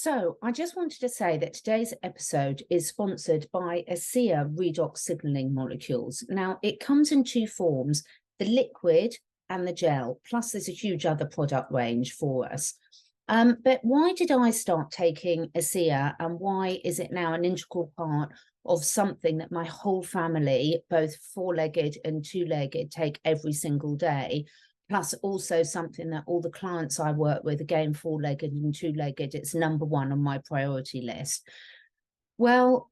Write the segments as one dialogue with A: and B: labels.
A: So I just wanted to say that today's episode is sponsored by Asea redox signaling molecules. Now, it comes in two forms, the liquid and the gel, plus there's a huge other product range for us. But why did I start taking Asea, and why is it now an integral part of something that my whole family, both four-legged and two-legged, take every single day? Plus also something that all the clients I work with, again, four-legged and two-legged, it's number one on my priority list. Well,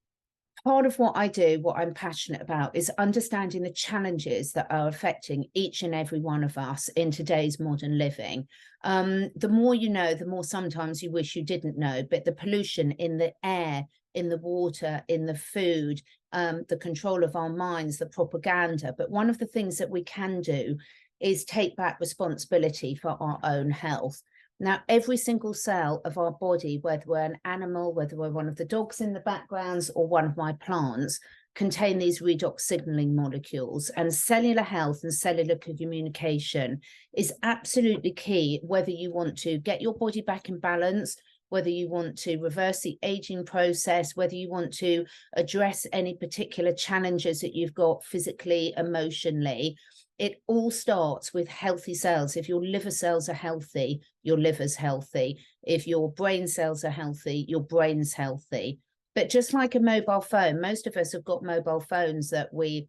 A: part of what I do, what I'm passionate about, is understanding the challenges that are affecting each and every one of us in today's modern living. The more you know, the more sometimes you wish you didn't know, but the pollution in the air, in the water, in the food, the control of our minds, the propaganda. But one of the things that we can do is take back responsibility for our own health. Now, every single cell of our body, whether we're an animal, whether we're one of the dogs in the backgrounds or one of my plants, contain these redox signaling molecules, and cellular health and cellular communication is absolutely key, whether you want to get your body back in balance, whether you want to reverse the aging process, whether you want to address any particular challenges that you've got physically, emotionally. It all starts with healthy cells. If your liver cells are healthy, your liver's healthy. If your brain cells are healthy, your brain's healthy. But just like a mobile phone, most of us have got mobile phones that we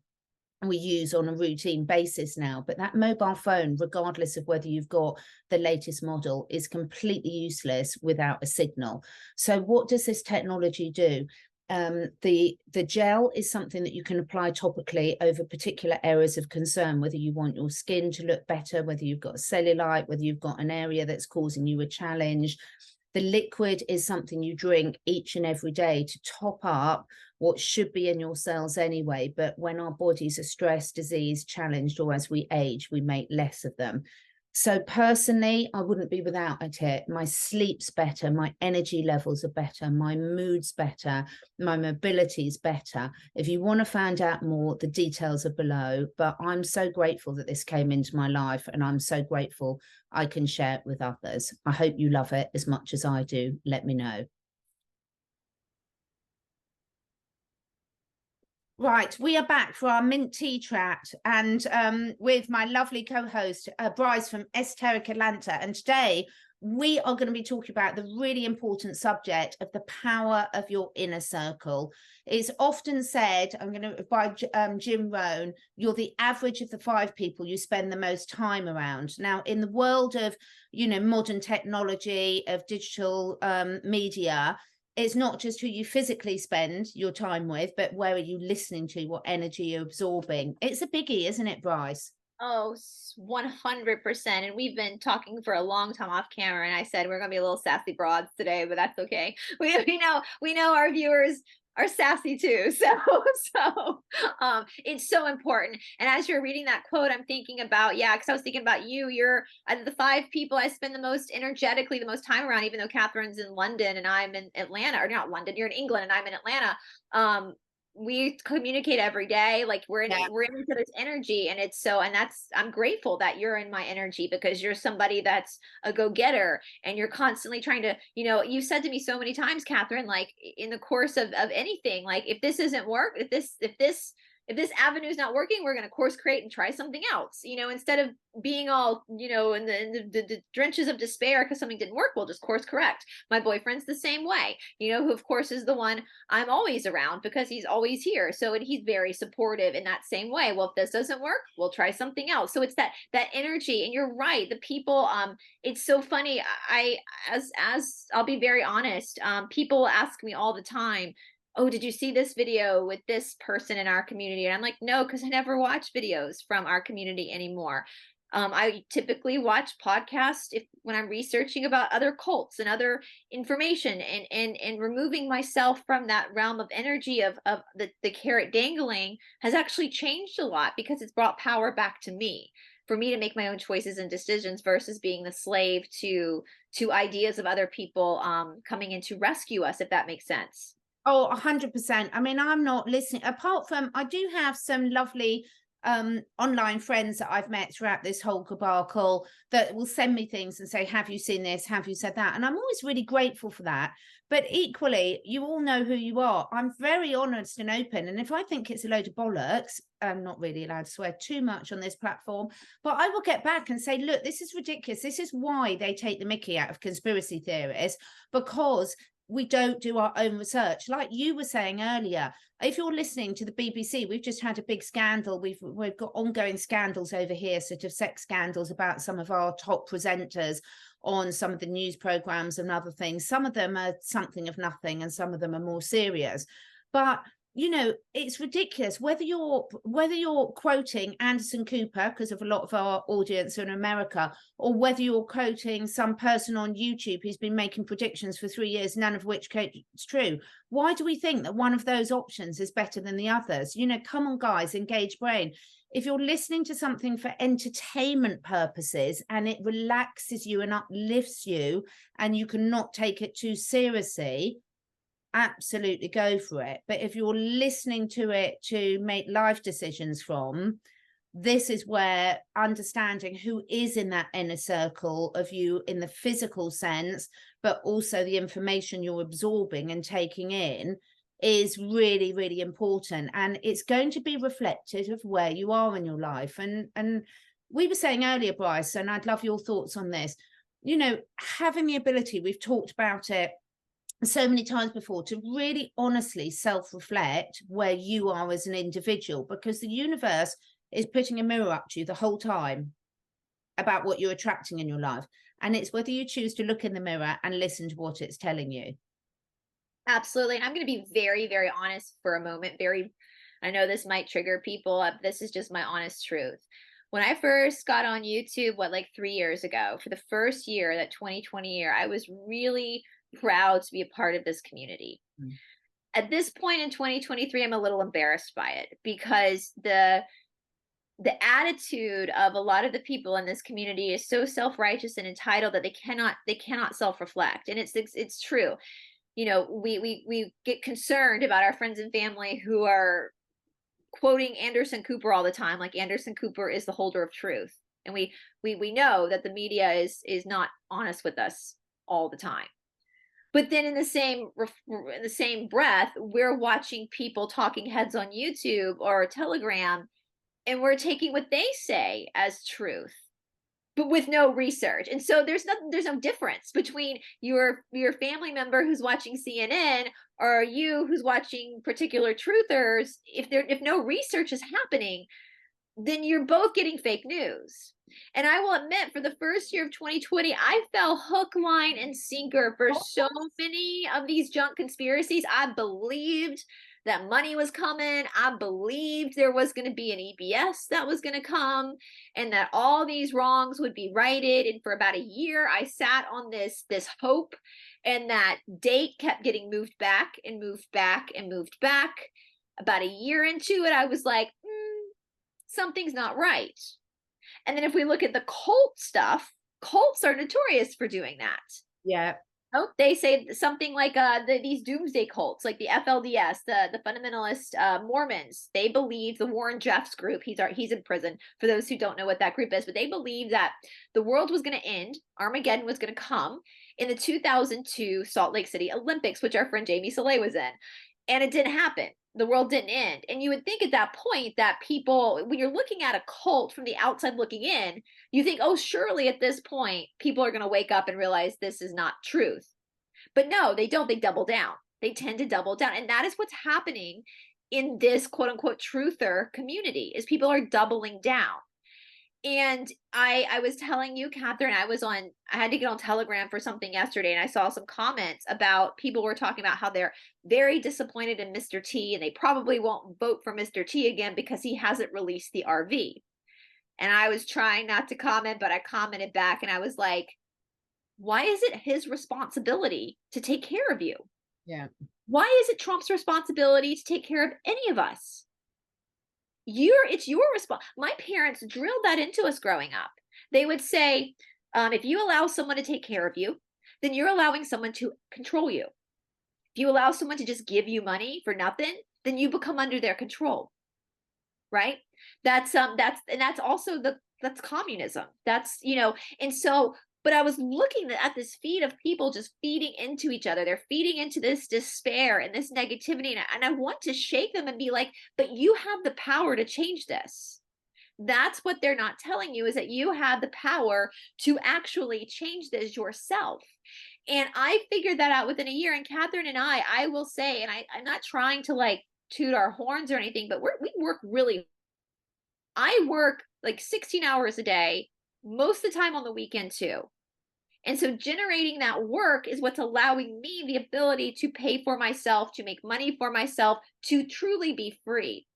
A: use on a routine basis now, but that mobile phone, regardless of whether you've got the latest model, is completely useless without a signal. So what does this technology do? The gel is something that you can apply topically over particular areas of concern, whether you want your skin to look better, whether you've got a cellulite, whether you've got an area that's causing you a challenge. The liquid is something you drink each and every day to top up what should be in your cells anyway. But when our bodies are stressed, diseased, challenged, or as we age, we make less of them. So personally, I wouldn't be without it. My sleep's better, my energy levels are better, my mood's better, my mobility's better. If you want to find out more, the details are below. But I'm so grateful that this came into my life, and I'm so grateful I can share it with others. I hope you love it as much as I do. Let me know. Right, we are back for our mint tea chat, and with my lovely co-host Brice from Esoteric Atlanta. And today we are going to be talking about the really important subject of the power of your inner circle. It's often said, by Jim Rohn, you're the average of the 5 people you spend the most time around. Now, in the world of modern technology, of digital media, it's not just who you physically spend your time with, but where are you listening to, what energy you're absorbing. It's a biggie, isn't it, Brice?
B: Oh, 100%. And we've been talking for a long time off camera, and I said we're going to be a little sassy broads today, but that's okay. We know our viewers are sassy too. So it's so important. And as you're reading that quote, I'm thinking about, because I was thinking about you're the 5 people I spend the most energetically, the most time around, even though Catherine's in London and I'm in Atlanta, or not London, you're in England and I'm in Atlanta. We communicate every day, like we're in each other's energy, and I'm grateful that you're in my energy, because you're somebody that's a go-getter, and you're constantly trying to, you've said to me so many times, Catherine, like in the course of anything, like if this isn't work, if this avenue is not working, we're going to course create and try something else, instead of being all, in the drenches of despair because something didn't work, we'll just course correct. My boyfriend's the same way, who of course is the one I'm always around because he's always here. So he's very supportive in that same way. Well, if this doesn't work, we'll try something else. So it's that energy. And you're right. The people, it's so funny. As I'll be very honest, people ask me all the time, oh, did you see this video with this person in our community? And I'm like, no, because I never watch videos from our community anymore. I typically watch podcasts when I'm researching about other cults and other information, and removing myself from that realm of energy of the carrot dangling has actually changed a lot, because it's brought power back to me, for me to make my own choices and decisions versus being the slave to ideas of other people coming in to rescue us, if that makes sense.
A: Oh, 100%. I mean, I'm not listening, apart from I do have some lovely online friends that I've met throughout this whole debacle that will send me things and say, have you seen this? Have you said that? And I'm always really grateful for that. But equally, you all know who you are. I'm very honest and open. And if I think it's a load of bollocks, I'm not really allowed to swear too much on this platform, but I will get back and say, look, this is ridiculous. This is why they take the mickey out of conspiracy theorists, because we don't do our own research. Like you were saying earlier, if you're listening to the BBC, we've just had a big scandal. We've got ongoing scandals over here, sort of sex scandals about some of our top presenters on some of the news programs and other things. Some of them are something of nothing and some of them are more serious. But you know, it's ridiculous whether you're quoting Anderson Cooper, because of a lot of our audience are in America, or whether you're quoting some person on YouTube who's been making predictions for 3 years, none of which is true. Why do we think that one of those options is better than the others? You know, come on, guys, engage brain. If you're listening to something for entertainment purposes and it relaxes you and uplifts you and you cannot take it too seriously, absolutely go for it. But if you're listening to it to make life decisions from, this is where understanding who is in that inner circle of you in the physical sense, but also the information you're absorbing and taking in, is really, really important. And it's going to be reflective of where you are in your life. And we were saying earlier, Brice, and I'd love your thoughts on this, you know, having the ability, we've talked about it so many times before, to really honestly self-reflect where you are as an individual, because the universe is putting a mirror up to you the whole time about what you're attracting in your life. And it's whether you choose to look in the mirror and listen to what it's telling you.
B: Absolutely. And I'm going to be very, very honest for a moment. I know this might trigger people. This is just my honest truth. When I first got on YouTube, like 3 years ago, for the first year, that 2020 year, I was really proud to be a part of this community. At this point in 2023, I'm a little embarrassed by it, because the attitude of a lot of the people in this community is so self-righteous and entitled that they cannot self-reflect. And it's true. You know, we get concerned about our friends and family who are quoting Anderson Cooper all the time, like Anderson Cooper is the holder of truth. And we know that the media is not honest with us all the time. But then in the same breath, we're watching people, talking heads on YouTube or Telegram, and we're taking what they say as truth, but with no research. And so there's no difference between your family member who's watching CNN or you who's watching particular truthers. If no research is happening, then you're both getting fake news. And I will admit, for the first year of 2020, I fell hook, line, and sinker for so many of these junk conspiracies. I believed that money was coming. I believed there was going to be an EBS that was going to come and that all these wrongs would be righted. And for about a year, I sat on this hope, and that date kept getting moved back and moved back and moved back. About a year into it, I was like, something's not right. And then if we look at the cult stuff, cults are notorious for doing that.
A: Yeah.
B: Oh, they say something like these doomsday cults, like the FLDS, the fundamentalist Mormons. They believe, the Warren Jeffs group, he's in prison, for those who don't know what that group is, but they believe that the world was going to end, Armageddon was going to come in the 2002 Salt Lake City Olympics, which our friend Jamie Soleil was in. And it didn't happen. The world didn't end. And you would think at that point that people, when you're looking at a cult from the outside looking in, you think, oh, surely at this point, people are going to wake up and realize this is not truth. But no, they don't. They double down. They tend to double down. And that is what's happening in this quote unquote truther community, is people are doubling down. And I was telling you, Catherine, I had to get on Telegram for something yesterday, and I saw some comments about people were talking about how they're very disappointed in Mr. T, and they probably won't vote for Mr. T again because he hasn't released the RV. And I was trying not to comment, but I commented back, and I was like, why is it his responsibility to take care of you?
A: Yeah.
B: Why is it Trump's responsibility to take care of any of us? It's your response. My parents drilled that into us growing up. They would say, if you allow someone to take care of you, then you're allowing someone to control you. If you allow someone to just give you money for nothing, then you become under their control. Right? That's also that's communism. That's, and so, but I was looking at this feed of people just feeding into each other. They're feeding into this despair and this negativity. And I want to shake them and be like, but you have the power to change this. That's what they're not telling you, is that you have the power to actually change this yourself. And I figured that out within a year. And Catherine and I will say, and I'm not trying to like toot our horns or anything, but we work really, I work like 16 hours a day, most of the time on the weekend too. And so generating that work is what's allowing me the ability to pay for myself, to make money for myself, to truly be free.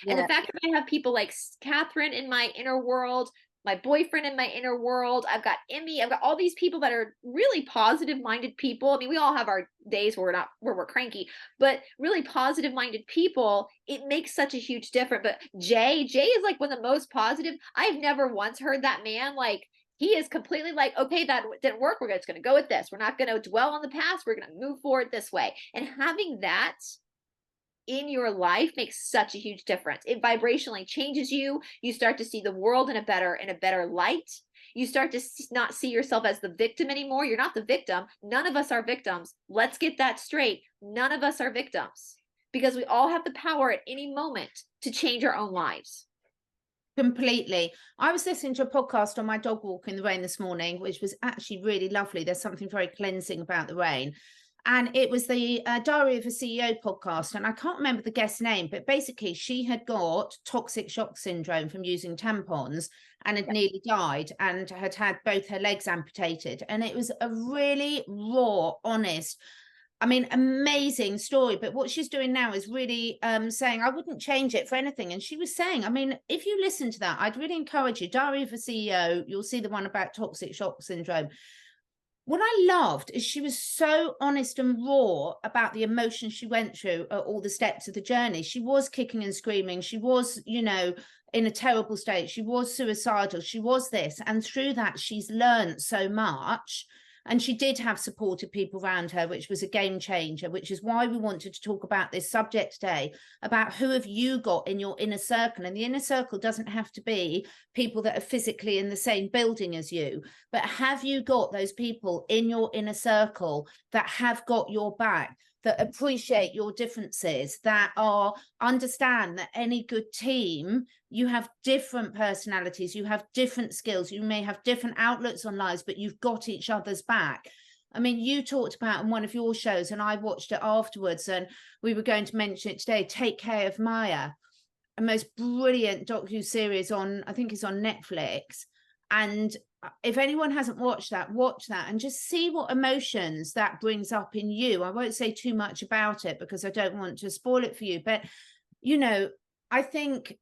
B: Yeah. And the fact that I have people like Catherine in my inner world, my boyfriend in my inner world, I've got Emmy, I've got all these people that are really positive minded people. I mean, we all have our days where we're cranky, but really positive minded people, it makes such a huge difference. But Jay is like one of the most positive. I've never once heard that man like, he is completely like, okay, that didn't work. We're just going to go with this. We're not going to dwell on the past. We're going to move forward this way. And having that in your life makes such a huge difference. It vibrationally changes you. You start to see the world in a better light. You start to not see yourself as the victim anymore. You're not the victim. None of us are victims. Let's get that straight. None of us are victims, because we all have the power at any moment to change our own lives.
A: Completely. I was listening to a podcast on my dog walk in the rain this morning, which was actually really lovely. There's something very cleansing about the rain. And it was the Diary of a CEO podcast. And I can't remember the guest's name, but basically she had got toxic shock syndrome from using tampons and had nearly died and had had both her legs amputated. And it was a really raw, honest, I mean, amazing story. But what she's doing now is really saying, I wouldn't change it for anything. And she was saying, I mean, if you listen to that, I'd really encourage you. Diary of a CEO, you'll see the one about toxic shock syndrome. What I loved is she was so honest and raw about the emotions she went through at all the steps of the journey. She was kicking and screaming. She was, in a terrible state. She was suicidal. She was this. And through that, she's learned so much. And she did have supportive people around her, which was a game changer, which is why we wanted to talk about this subject today, about who have you got in your inner circle. And the inner circle doesn't have to be people that are physically in the same building as you, but have you got those people in your inner circle that have got your back, that appreciate your differences, that understand that any good team, you have different personalities, you have different skills, you may have different outlooks on lives, but you've got each other's back. I mean, you talked about in one of your shows, and I watched it afterwards, and we were going to mention it today, Take Care of Maya, a most brilliant docu-series on, I think it's on Netflix. And if anyone hasn't watched that, watch that and just see what emotions that brings up in you. I won't say too much about it because I don't want to spoil it for you. But, I think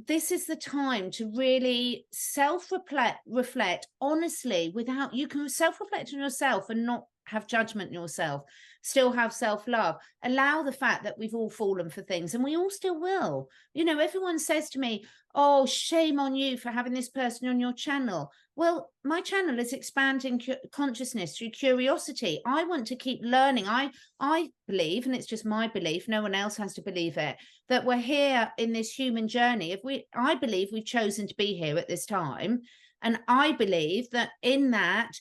A: this is the time to really self-reflect honestly, you can self-reflect on yourself and not have judgment in yourself, still have self-love, allow the fact that we've all fallen for things and we all still will. Everyone says to me, oh, shame on you for having this person on your channel. Well, my channel is expanding consciousness through curiosity. I want to keep learning. I believe, and it's just my belief, no one else has to believe it, that we're here in this human journey. I believe we've chosen to be here at this time. And I believe that in that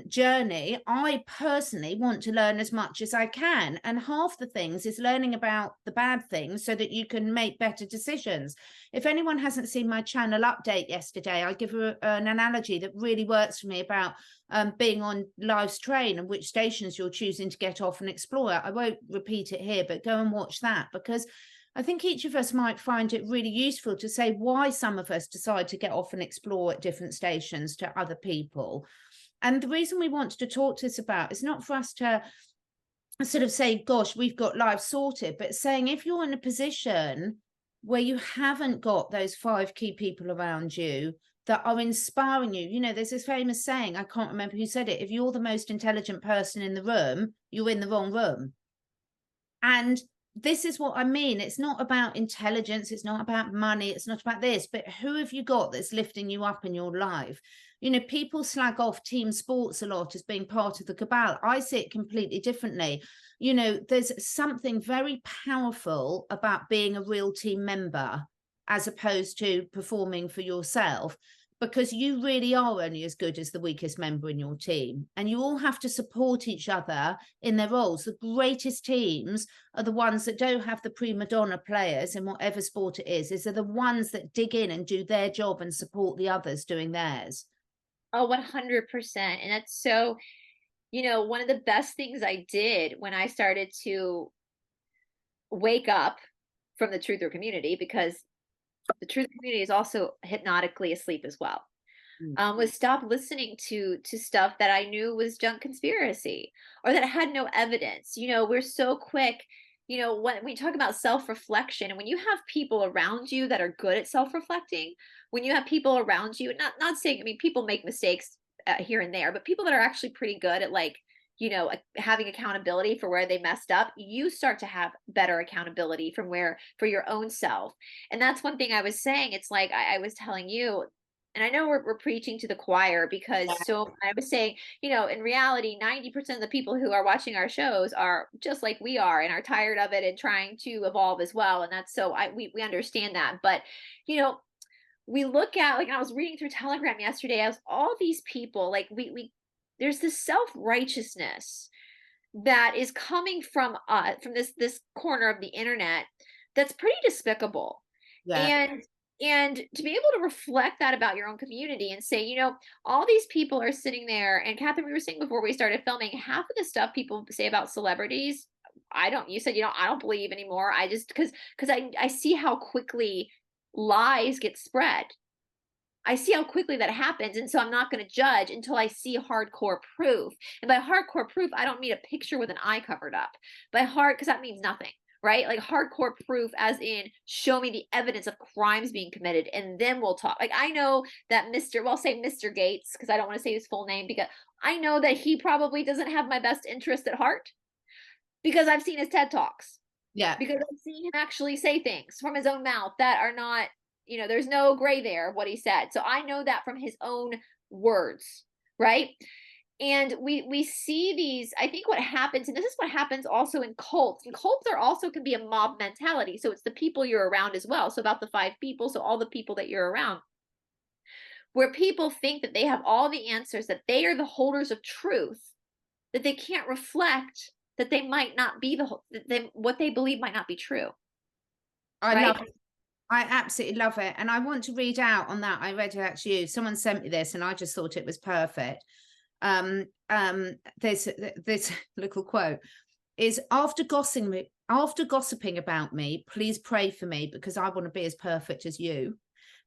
A: journey, I personally want to learn as much as I can. And half the things is learning about the bad things so that you can make better decisions. If anyone hasn't seen my channel update yesterday, I give an analogy that really works for me about being on life's train and which stations you're choosing to get off and explore. I won't repeat it here, but go and watch that, because I think each of us might find it really useful to say why some of us decide to get off and explore at different stations to other people. And the reason we wanted to talk to this about is not for us to sort of say, gosh, we've got life sorted, but saying if you're in a position where you haven't got those 5 key people around you that are inspiring you, there's this famous saying, I can't remember who said it, if you're the most intelligent person in the room, you're in the wrong room. And this is what I mean. It's not about intelligence. It's not about money. It's not about this, but who have you got that's lifting you up in your life? People slag off team sports a lot as being part of the cabal. I see it completely differently. There's something very powerful about being a real team member. as opposed to performing for yourself, because you really are only as good as the weakest member in your team, and you all have to support each other in their roles. The greatest teams are the ones that don't have the prima donna players in whatever sport it is. They're the ones that dig in and do their job and support the others doing theirs.
B: Oh, 100%. And that's so, one of the best things I did when I started to wake up from the truther community, because the truth community is also hypnotically asleep as well, was stop listening to stuff that I knew was junk conspiracy, or that had no evidence. We're so quick, when we talk about self-reflection, and when you have people around you that are good at self-reflecting, when you have people around you, not saying, I mean, people make mistakes here and there, but people that are actually pretty good at, like, having accountability for where they messed up, you start to have better accountability for your own self. And that's one thing I was saying. It's like I was telling you, and I know we're preaching to the choir, because so I was saying, in reality, 90% of the people who are watching our shows are just like we are, and are tired of it and trying to evolve as well. And that's so we understand that. But, we look at, like, I was reading through Telegram yesterday, as all these people, like, we there's this self-righteousness that is coming from this corner of the internet that's pretty despicable.
A: Yeah.
B: And to be able to reflect that about your own community and say, all these people are sitting there, and Catherine, we were saying before we started filming, half of the stuff people say about celebrities, you said, I don't believe anymore. I just, because I see how quickly lies get spread. I see how quickly that happens. And so I'm not going to judge until I see hardcore proof. And by hardcore proof, I don't mean a picture with an eye covered up. Because that means nothing, right? Like, hardcore proof as in, show me the evidence of crimes being committed, and then we'll talk. Like, I know that say Mr. Gates, because I don't want to say his full name, because I know that he probably doesn't have my best interest at heart, because I've seen his TED Talks.
A: Yeah.
B: Because I've seen him actually say things from his own mouth that are not, there's no gray there of what he said. So I know that from his own words, right? And we see these, I think what happens, and this is what happens also in cults, and cults are also can be a mob mentality. So it's the people you're around as well. So about the 5 people, so all the people that you're around, where people think that they have all the answers, that they are the holders of truth, that they can't reflect, that they might not be what they believe might not be true.
A: I love it. I absolutely love it. And I want to read out on that. I read it out to you. Someone sent me this and I just thought it was perfect. There's this little quote is, after gossiping about me, please pray for me, because I want to be as perfect as you.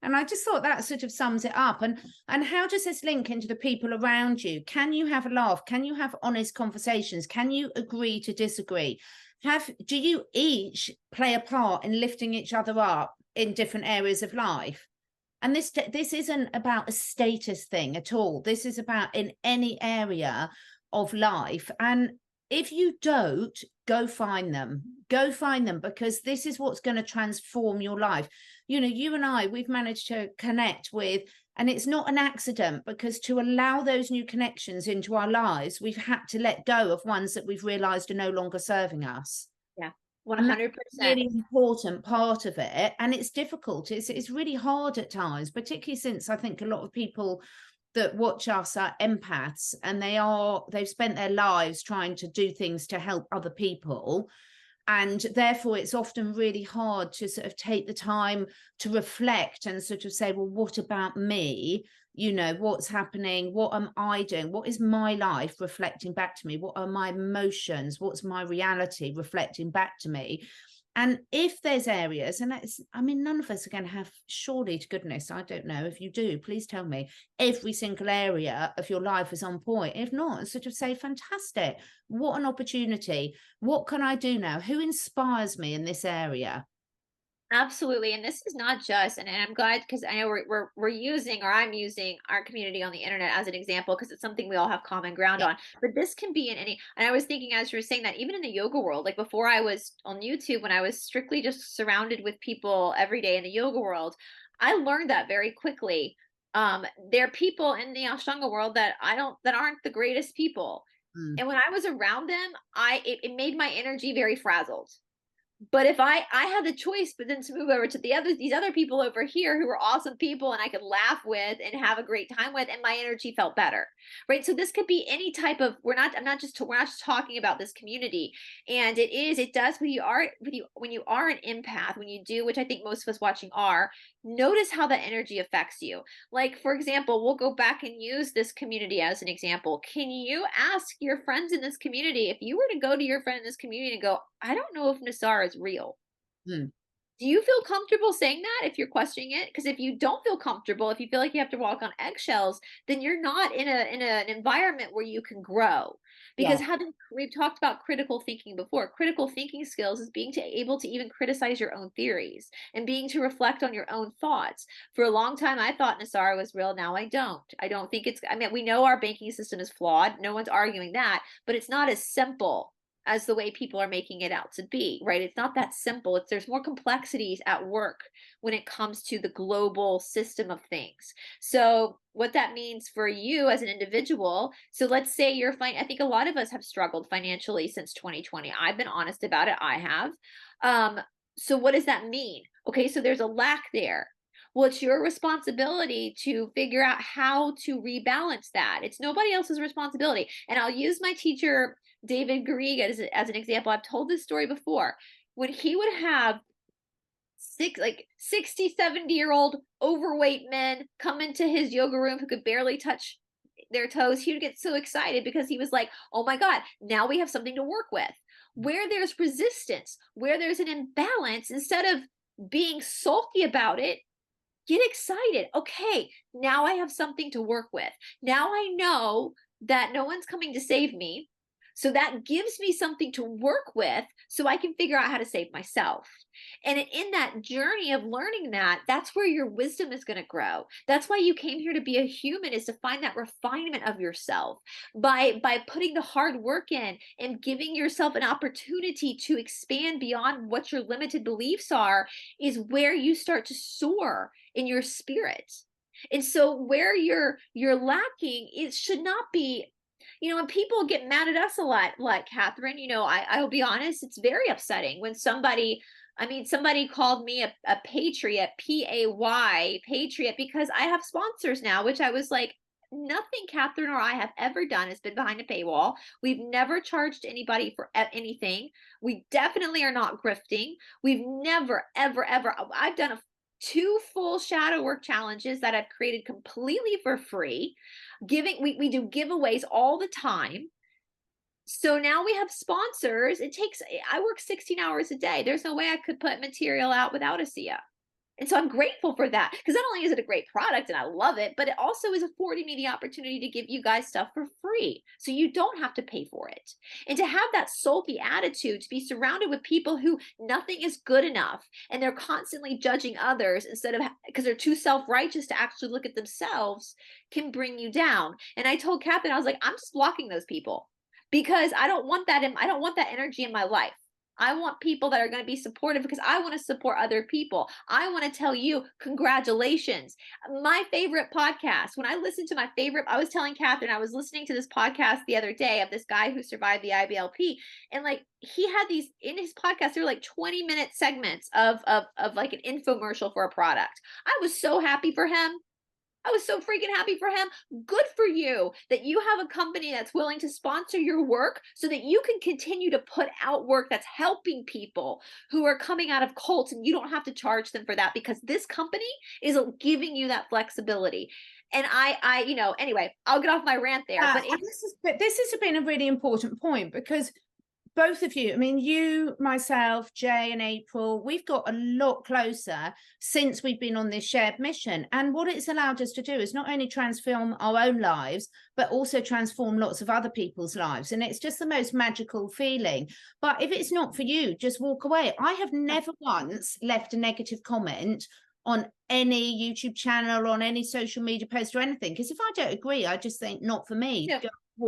A: And I just thought that sort of sums it up. And how does this link into the people around you? Can you have a laugh? Can you have honest conversations? Can you agree to disagree? Do you each play a part in lifting each other up in different areas of life? And this isn't about a status thing at all. This is about in any area of life. And if you don't, go find them, because this is what's going to transform your life. You and I, we've managed to connect with, and it's not an accident, because to allow those new connections into our lives, we've had to let go of ones that we've realized are no longer serving us.
B: Yeah, 100%.
A: Really important part of it. And it's difficult. It's really hard at times, particularly since I think a lot of people that watch us are empaths, and they've spent their lives trying to do things to help other people. And therefore, it's often really hard to sort of take the time to reflect and sort of say, well, what about me? What's happening? What am I doing? What is my life reflecting back to me? What are my emotions? What's my reality reflecting back to me? And if there's areas, and none of us are going to have, surely to goodness, I don't know, if you do, please tell me, every single area of your life is on point. If not, sort of say, fantastic, what an opportunity. What can I do now? Who inspires me in this area?
B: Absolutely. And this is not just, and I'm glad, because I know we're using, or I'm using, our community on the internet as an example, because it's something we all have common ground on. But this can be in any, and I was thinking as you were saying that, even in the yoga world, like before I was on YouTube, when I was strictly just surrounded with people every day in the yoga world, I learned that very quickly. There are people in the Ashtanga world that aren't the greatest people. And when I was around them, it made my energy very frazzled. But if I had the choice, but then to move over to these other people over here who were awesome people and I could laugh with and have a great time with, and my energy felt better, right? So this could be any type of, we're not just talking about this community. And it does, when you are an empath, when you do, which I think most of us watching are, notice how that energy affects you. Like, for example, we'll go back and use this community as an example. Can you ask your friends in this community, if you were to go to your friend in this community and go, I don't know if Nassar is real.
A: Mm.
B: Do you feel comfortable saying that if you're questioning it? Because if you don't feel comfortable, if you feel like you have to walk on eggshells, then you're not in an environment where you can grow.
A: Yeah.
B: Because we've talked about critical thinking before. Critical thinking skills is being able to even criticize your own theories and being to reflect on your own thoughts. For a long time, I thought Nassar was real. Now I don't. I don't think it's, I mean, we know our banking system is flawed. No one's arguing that, but it's not as simple as the way people are making it out to be, right? It's not that simple. There's more complexities at work when it comes to the global system of things. So what that means for you as an individual, so let's say you're fine. I think a lot of us have struggled financially since 2020. I've been honest about it. I have. So what does that mean? Okay, so there's a lack there. Well, it's your responsibility to figure out how to rebalance that. It's nobody else's responsibility. And I'll use my teacher, David Garriga, as an example. I've told this story before. When he would have 60, 70-year-old overweight men come into his yoga room who could barely touch their toes, he would get so excited because he was like, oh my God, now we have something to work with. Where there's resistance, where there's an imbalance, instead of being sulky about it, get excited. Okay, now I have something to work with. Now I know that no one's coming to save me. So that gives me something to work with so I can figure out how to save myself. And in that journey of learning that, that's where your wisdom is going to grow. That's why you came here to be a human, is to find that refinement of yourself by putting the hard work in and giving yourself an opportunity to expand beyond what your limited beliefs are, is where you start to soar in your spirit. And so where you're lacking, it should not be, and people get mad at us a lot, like Catherine, I'll be honest, it's very upsetting when somebody called me a patriot, P-A-Y, patriot, because I have sponsors now, which I was like, nothing Catherine or I have ever done has been behind a paywall. We've never charged anybody for anything. We definitely are not grifting. We've never, ever, ever, I've done 2 full shadow work challenges that I've created completely for free. We do giveaways all the time. So now we have sponsors. I work 16 hours a day. There's no way I could put material out without Asea. And so I'm grateful for that, because not only is it a great product and I love it, but it also is affording me the opportunity to give you guys stuff for free. So you don't have to pay for it. And to have that sulky attitude, to be surrounded with people who nothing is good enough and they're constantly judging others instead of, because they're too self-righteous to actually look at themselves, can bring you down. And I told Catherine, I was like, I'm just blocking those people, because I don't want that energy in my life. I want people that are going to be supportive, because I want to support other people. I want to tell you, congratulations. My favorite podcast, when I listened to I was telling Catherine, I was listening to this podcast the other day of this guy who survived the IBLP. And like, he had these in his podcast, they were like 20-minute segments of like an infomercial for a product. I was so happy for him. I was so freaking happy for him. Good for you that you have a company that's willing to sponsor your work so that you can continue to put out work that's helping people who are coming out of cults, and you don't have to charge them for that, because this company is giving you that flexibility. And anyway, I'll get off my rant there. But
A: this has been a really important point, because both of you, I mean, you, myself, Jay and April, we've got a lot closer since we've been on this shared mission. And what it's allowed us to do is not only transform our own lives, but also transform lots of other people's lives. And it's just the most magical feeling. But if it's not for you, just walk away. I have never once left a negative comment on any YouTube channel, on any social media post or anything, because if I don't agree, I just think not for me.
B: Yeah,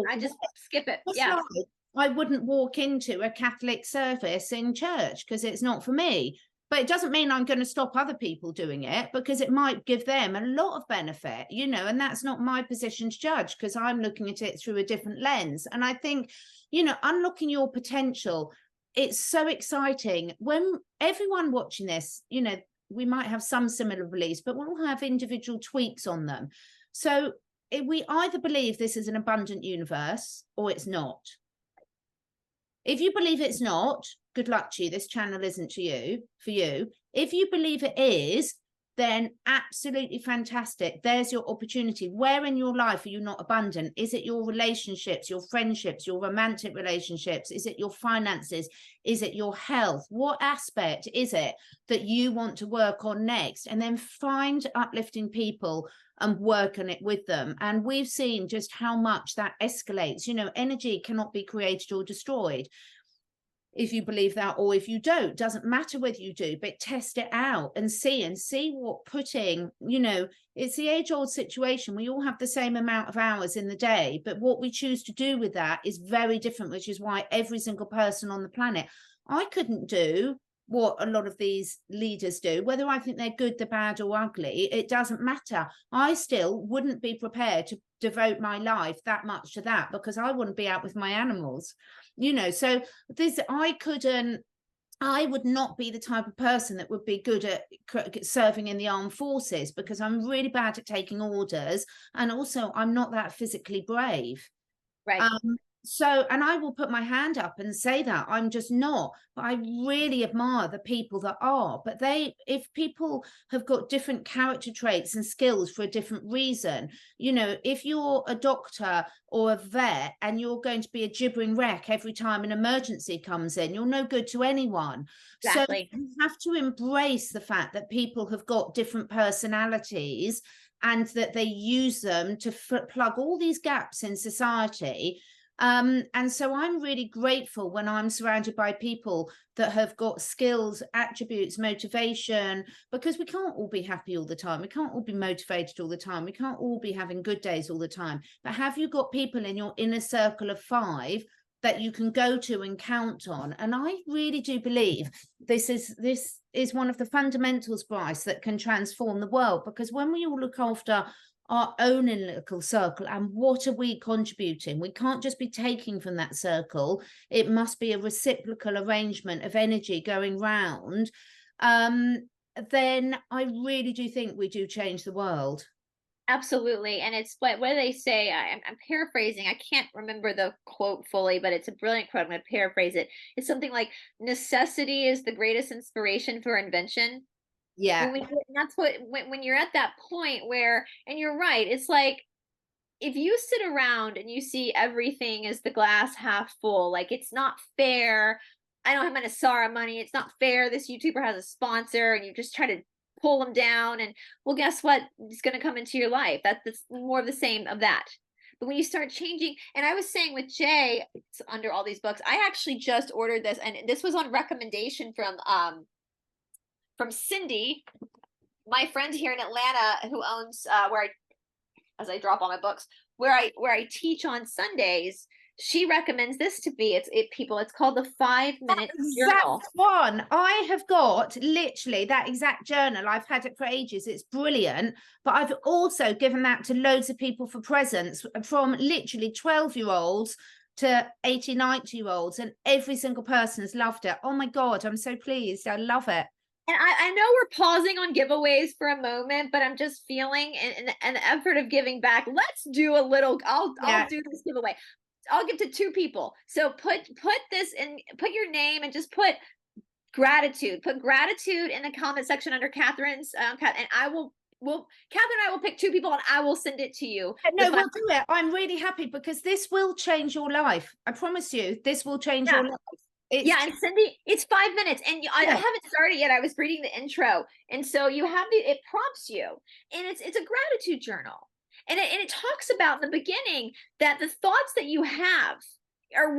B: I just skip it.
A: It's like, I wouldn't walk into a Catholic service in church because it's not for me. But it doesn't mean I'm going to stop other people doing it, because it might give them a lot of benefit, and that's not my position to judge, because I'm looking at it through a different lens. And I think, unlocking your potential, it's so exciting when everyone watching this, you know, we might have some similar beliefs, but we'll have individual tweaks on them. So we either believe this is an abundant universe or it's not. If you believe it's not, good luck to you. This channel isn't for you. If you believe it is, then absolutely fantastic. There's your opportunity. Where in your life are you not abundant? Is it your relationships, your friendships, your romantic relationships? Is it your finances? Is it your health? What aspect is it that you want to work on next? And then find uplifting people and work on it with them. And we've seen just how much that escalates. You know, energy cannot be created or destroyed. If you believe that, or if you don't, doesn't matter whether you do, but test it out and see what putting, you know, it's the age-old situation. We all have the same amount of hours in the day, but what we choose to do with that is very different, which is why every single person on the planet, I couldn't do what a lot of these leaders do, whether I think they're good, they're bad or ugly, it doesn't matter. I still wouldn't be prepared to devote my life that much to that, because I wouldn't be out with my animals, you know. So this, I would not be the type of person that would be good at serving in the armed forces, because I'm really bad at taking orders, and also I'm not that physically brave.
B: Right.
A: So, and I will put my hand up and say that I'm just not, but I really admire the people that are. But if people have got different character traits and skills for a different reason, you know, if you're a doctor or a vet and you're going to be a gibbering wreck every time an emergency comes in, you're no good to anyone.
B: Exactly.
A: So you have to embrace the fact that people have got different personalities and that they use them to plug all these gaps in society. And so I'm really grateful when I'm surrounded by people that have got skills, attributes, motivation, because we can't all be happy all the time. We can't all be motivated all the time. We can't all be having good days all the time. But have you got people in your inner circle of 5 that you can go to and count on? And I really do believe this is one of the fundamentals, Brice, that can transform the world, because when we all look after our own little circle, and what are we contributing? We can't just be taking from that circle. It must be a reciprocal arrangement of energy going round. Then I really do think we do change the world.
B: Absolutely. And it's what they say, I'm paraphrasing, I can't remember the quote fully, but it's a brilliant quote. I'm going to paraphrase it. It's something like, necessity is the greatest inspiration for invention.
A: Yeah.
B: That's what, when you're at that point where, and you're right, it's like, if you sit around and you see everything as the glass half full, like, it's not fair, I don't have my Asea money, it's not fair, this YouTuber has a sponsor, and you just try to pull them down, and well, guess what, it's going to come into your life. That's more of the same of that. But when you start changing, and I was saying with Jay, it's under all these books, I actually just ordered this, and this was on recommendation from Cindy, my friend here in Atlanta, who owns as I drop all my books, where I teach on Sundays. She recommends this to be, it's called the 5-minute journal.
A: One, I have got literally that exact journal. I've had it for ages. It's brilliant. But I've also given that to loads of people for presents, from literally 12-year-olds to 80, 90-year-olds, and every single person has loved it. Oh my God, I'm so pleased. I love it.
B: And I know we're pausing on giveaways for a moment, but I'm just feeling an effort of giving back. Let's do a little, I'll do this giveaway. I'll give to 2 people. So put this in, put your name and just put gratitude. Put gratitude in the comment section under Catherine's, and Catherine and I will pick 2 people and I will send it to you.
A: No, we'll do it. I'm really happy, because this will change your life. I promise you, this will change your life.
B: And Cindy, it's 5 minutes, and I haven't started yet. I was reading the intro, and so you have it prompts you, and it's a gratitude journal, and it talks about in the beginning that the thoughts that you have are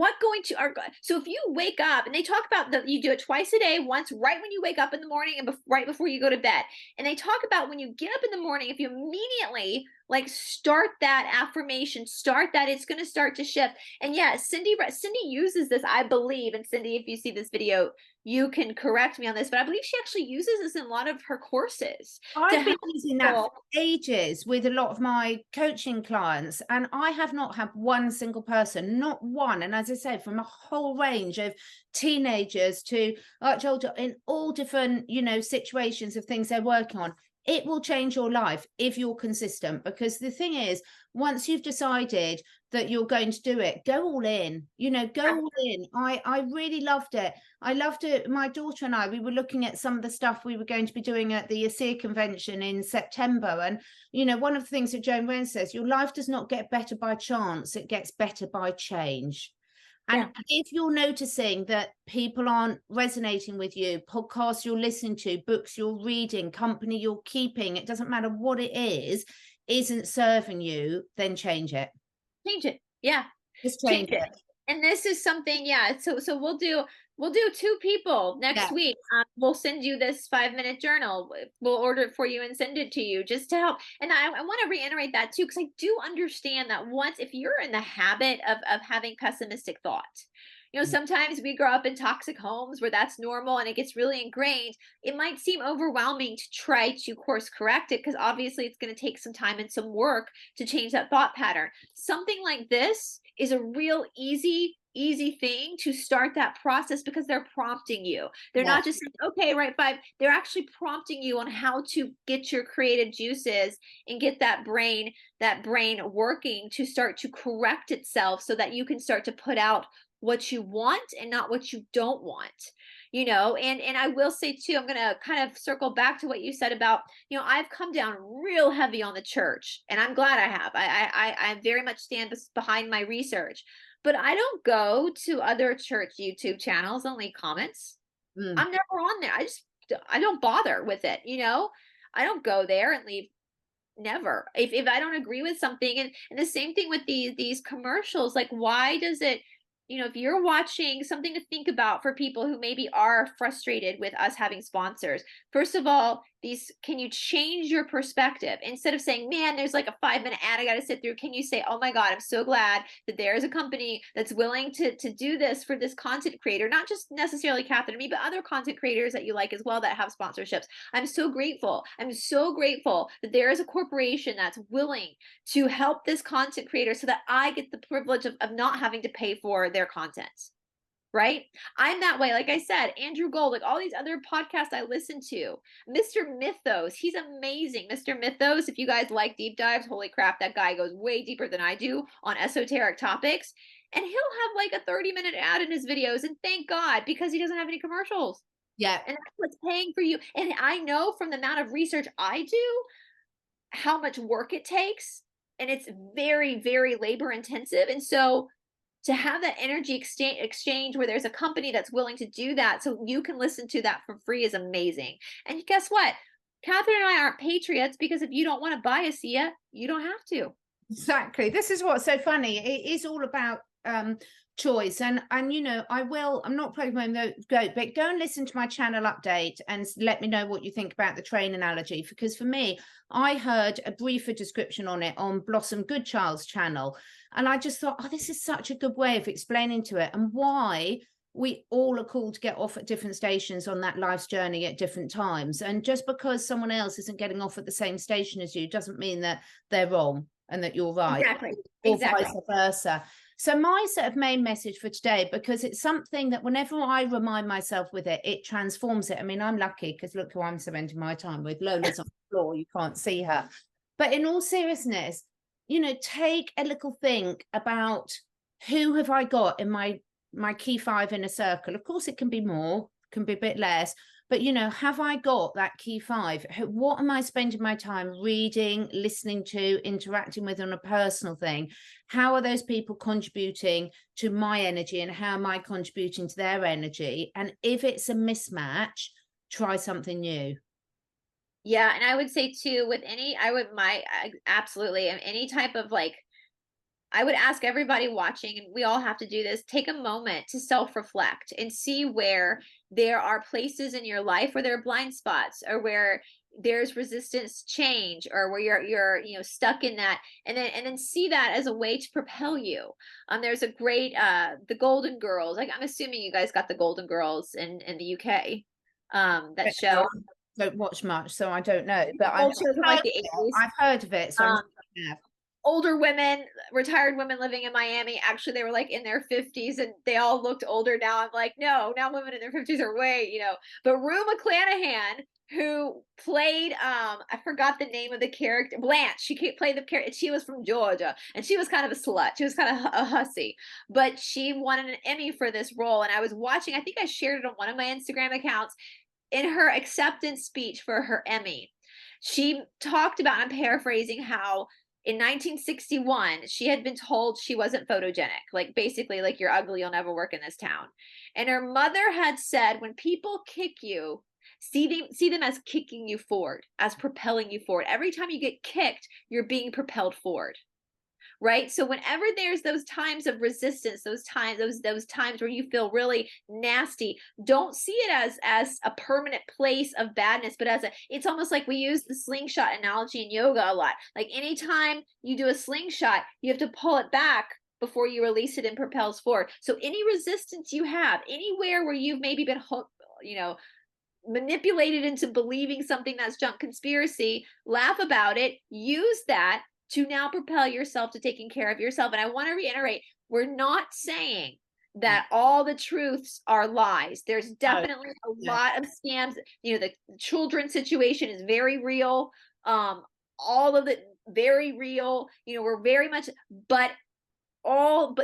B: so if you wake up, and they talk about that you do it twice a day, once right when you wake up in the morning and right before you go to bed, and they talk about when you get up in the morning, if you immediately Like, start that affirmation, start that. It's going to start to shift. And yeah, Cindy uses this, I believe. And Cindy, if you see this video, you can correct me on this, but I believe she actually uses this in a lot of her courses.
A: I've been using that for ages with a lot of my coaching clients, and I have not had one single person, not one. And as I say, from a whole range of teenagers to much older, in all different, you know, situations of things they're working on. It will change your life if you're consistent, because the thing is, once you've decided that you're going to do it, go all in, you know, go all in. I really loved it. I loved it. My daughter and I, we were looking at some of the stuff we were going to be doing at the Asea convention in September. And, you know, one of the things that Joan Wren says, your life does not get better by chance. It gets better by change. And if you're noticing that people aren't resonating with you, podcasts you're listening to, books you're reading, company you're keeping, it doesn't matter what it is, isn't serving you, then change it.
B: Change it. Yeah.
A: Just change it.
B: And this is something, so we'll do 2 people next week. We'll send you this 5-minute journal. We'll order it for you and send it to you just to help. And I want to reiterate that too, because I do understand that if you're in the habit of having pessimistic thought, you know, sometimes we grow up in toxic homes where that's normal and it gets really ingrained. It might seem overwhelming to try to course correct it, because obviously it's going to take some time and some work to change that thought pattern. Something like this is a real easy thing to start that process, because they're prompting you. They're not just saying, okay, write 5. They're actually prompting you on how to get your creative juices and get that brain working to start to correct itself, so that you can start to put out what you want and not what you don't want, you know. And I will say too, I'm going to kind of circle back to what you said about, you know, I've come down real heavy on the church, and I'm glad I have. I very much stand behind my research, but I don't go to other church YouTube channels and leave comments. I'm never on there. I don't bother with it. You know, I don't go there and leave. Never. If I don't agree with something, and the same thing with these commercials, like, why does it, you know, if you're watching, something to think about for people who maybe are frustrated with us having sponsors. First of all, can you change your perspective? Instead of saying, man, there's like a 5-minute ad I got to sit through, can you say, oh my God, I'm so glad that there's a company that's willing to do this for this content creator, not just necessarily Catherine and me, but other content creators that you like as well that have sponsorships. I'm so grateful. I'm so grateful that there is a corporation that's willing to help this content creator so that I get the privilege of not having to pay for their content. Right? I'm that way. Like I said, Andrew Gold, like all these other podcasts I listen to, Mr. Mythos, he's amazing. Mr. Mythos, if you guys like deep dives, holy crap, that guy goes way deeper than I do on esoteric topics. And he'll have like a 30-minute ad in his videos. And thank God, because he doesn't have any commercials.
A: Yeah.
B: And that's what's paying for you. And I know from the amount of research I do, how much work it takes. And it's very, very labor intensive. And so to have that energy exchange where there's a company that's willing to do that so you can listen to that for free is amazing. And guess what? Catherine and I aren't patriots, because if you don't want to buy Asea, you don't have to.
A: Exactly. This is what's so funny. It is all about choice. And you know, I'm not plugging my goat, but go and listen to my channel update and let me know what you think about the train analogy. Because for me, I heard a briefer description on it on Blossom Goodchild's channel. And I just thought, oh, this is such a good way of explaining to it, and why we all are called to get off at different stations on that life's journey at different times. And just because someone else isn't getting off at the same station as you doesn't mean that they're wrong and that you're right. Or vice versa. So my sort of main message for today, because it's something that whenever I remind myself with it, it transforms it. I mean, I'm lucky because look who I'm spending my time with. Lola's on the floor. You can't see her. But in all seriousness, you know, take a little think about, who have I got in my key 5 in a circle? Of course, it can be more, can be a bit less. But, you know, have I got that key 5? What am I spending my time reading, listening to, interacting with on a personal thing? How are those people contributing to my energy, and how am I contributing to their energy? And if it's a mismatch, try something new.
B: Yeah. And I would say too, with absolutely, any type of like, I would ask everybody watching, and we all have to do this, take a moment to self-reflect and see where there are places in your life where there are blind spots, or where there's resistance to change, or where you're stuck in that, and then see that as a way to propel you. There's a great the Golden Girls, like I'm assuming you guys got the Golden Girls in the UK, that show.
A: Don't watch much, so I don't know, but
B: I've
A: heard of it, so
B: older women, retired women living in Miami, actually they were like in their 50s and they all looked older. Now I'm like, no, now women in their 50s are way, but Rue McClanahan, who played I forgot the name of the character, Blanche. She played the character. She was from Georgia, and she was kind of a slut. She was kind of a hussy, but she won an Emmy for this role. And I was watching, I think I shared it on one of my Instagram accounts, in her acceptance speech for her Emmy. She talked about, I'm paraphrasing, how in 1961 she had been told she wasn't photogenic, like basically like, you're ugly, you'll never work in this town. And her mother had said, when people kick you, see them as kicking you forward, as propelling you forward. Every time you get kicked, you're being propelled forward. Right? So whenever there's those times of resistance, those times where you feel really nasty, don't see it as a permanent place of badness, but it's almost like, we use the slingshot analogy in yoga a lot. Like anytime you do a slingshot, you have to pull it back before you release it and propels forward. So any resistance you have, anywhere where you've maybe been hooked, manipulated into believing something that's junk conspiracy, laugh about it, use that to now propel yourself to taking care of yourself. And I want to reiterate, we're not saying that all the truths are lies. There's definitely a lot of scams. The children situation is very real. All of it very real. We're very much, but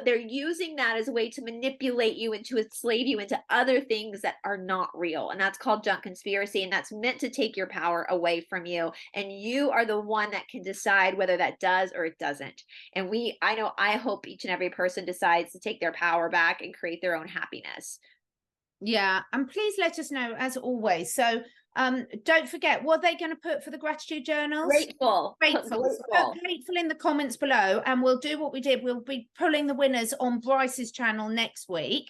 B: they're using that as a way to manipulate you and to enslave you into other things that are not real. And that's called junk conspiracy. And that's meant to take your power away from you. And you are the one that can decide whether that does or it doesn't. And I hope each and every person decides to take their power back and create their own happiness.
A: Yeah. And please let us know, as always. So don't forget, what are they going to put for the gratitude journals?
B: Grateful
A: in the comments below, and we'll do what we did. We'll be pulling the winners on Brice's channel next week.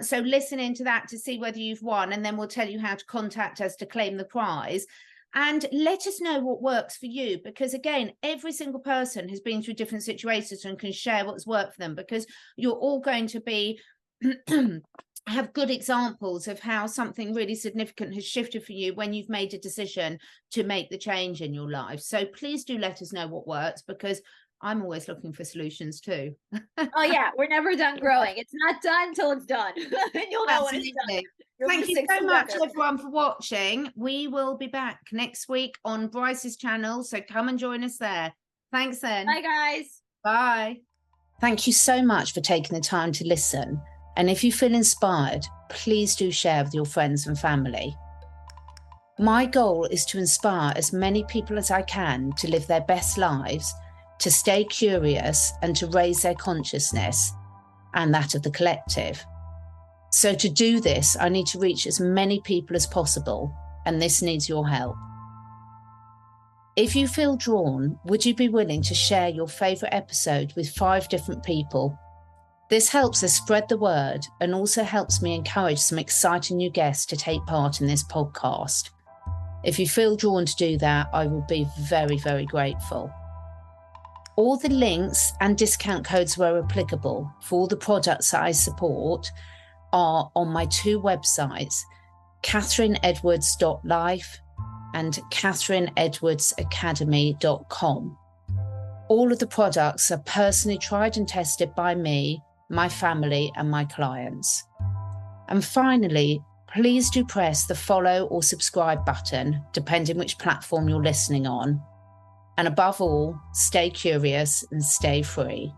A: So listen into that to see whether you've won, and then we'll tell you how to contact us to claim the prize. And let us know what works for you, because again, every single person has been through different situations and can share what's worked for them, because you're all going to be have good examples of how something really significant has shifted for you when you've made a decision to make the change in your life. So please do let us know what works, because I'm always looking for solutions too.
B: Oh yeah, we're never done growing. It's not done until it's done. And you'll know when it's done.
A: Thank you so much, everyone, for watching. We will be back next week on Brice's channel, so come and join us there. Thanks then.
B: Bye guys.
A: Bye. Thank you so much for taking the time to listen. And if you feel inspired, please do share with your friends and family. My goal is to inspire as many people as I can to live their best lives, to stay curious, and to raise their consciousness and that of the collective. So to do this, I need to reach as many people as possible, and this needs your help. If you feel drawn, would you be willing to share your favourite episode with 5 different people? This helps us spread the word and also helps me encourage some exciting new guests to take part in this podcast. If you feel drawn to do that, I will be very, very grateful. All the links and discount codes where applicable for all the products that I support are on my 2 websites, catherineedwards.life and catherineedwardsacademy.com. All of the products are personally tried and tested by me, my family, and my clients. And finally, please do press the follow or subscribe button, depending which platform you're listening on. And above all, stay curious and stay free.